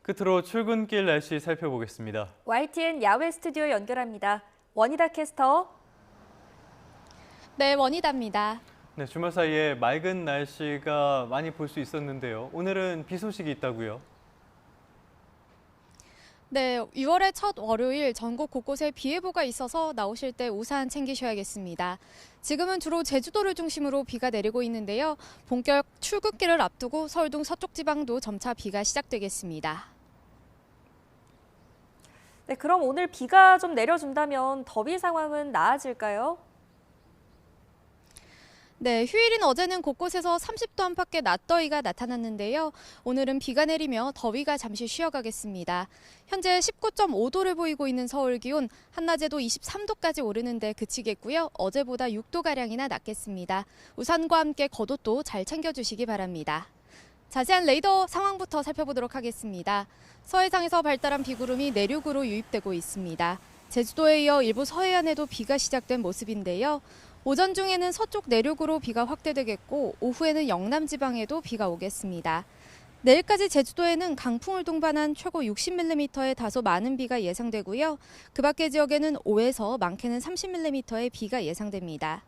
끝으로 출근길 날씨 살펴보겠습니다. YTN 야외 스튜디오 연결합니다. 원희다 캐스터. 네, 원희다입니다. 네, 주말 사이에 맑은 날씨가 많이 볼 수 있었는데요. 오늘은 비 소식이 있다고요? 네, 6월의 첫 월요일 전국 곳곳에 비 예보가 있어서 나오실 때 우산 챙기셔야겠습니다. 지금은 주로 제주도를 중심으로 비가 내리고 있는데요. 본격 출국기를 앞두고 서울 등 서쪽 지방도 점차 비가 시작되겠습니다. 네, 그럼 오늘 비가 좀 내려준다면 더위 상황은 나아질까요? 네, 휴일인 어제는 곳곳에서 30도 안팎의 낮더위가 나타났는데요. 오늘은 비가 내리며 더위가 잠시 쉬어가겠습니다. 현재 19.5도를 보이고 있는 서울 기온, 한낮에도 23도까지 오르는데 그치겠고요. 어제보다 6도가량이나 낮겠습니다. 우산과 함께 겉옷도 잘 챙겨주시기 바랍니다. 자세한 레이더 상황부터 살펴보도록 하겠습니다. 서해상에서 발달한 비구름이 내륙으로 유입되고 있습니다. 제주도에 이어 일부 서해안에도 비가 시작된 모습인데요. 오전 중에는 서쪽 내륙으로 비가 확대되겠고 오후에는 영남 지방에도 비가 오겠습니다. 내일까지 제주도에는 강풍을 동반한 최고 60mm의 다소 많은 비가 예상되고요. 그 밖의 지역에는 5에서 많게는 30mm의 비가 예상됩니다.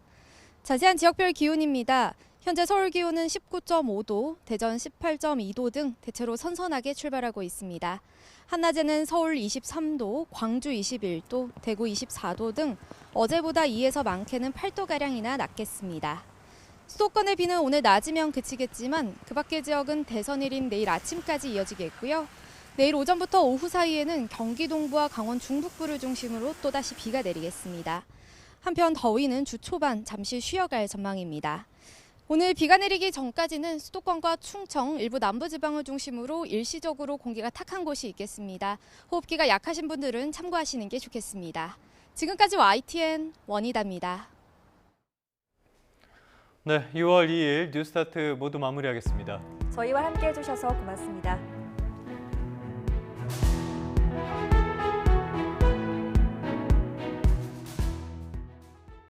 자세한 지역별 기온입니다. 현재 서울 기온은 19.5도, 대전 18.2도 등 대체로 선선하게 출발하고 있습니다. 한낮에는 서울 23도, 광주 21도, 대구 24도 등 어제보다 2에서 많게는 8도가량이나 낮겠습니다. 수도권의 비는 오늘 낮이면 그치겠지만 그 밖의 지역은 대선일인 내일 아침까지 이어지겠고요. 내일 오전부터 오후 사이에는 경기 동부와 강원 중북부를 중심으로 또다시 비가 내리겠습니다. 한편 더위는 주 초반 잠시 쉬어갈 전망입니다. 오늘 비가 내리기 전까지는 수도권과 충청, 일부 남부지방을 중심으로 일시적으로 공기가 탁한 곳이 있겠습니다. 호흡기가 약하신 분들은 참고하시는 게 좋겠습니다. 지금까지 YTN 원희다입니다. 네, 6월 2일 뉴스타트 모두 마무리하겠습니다. 저희와 함께 해주셔서 고맙습니다.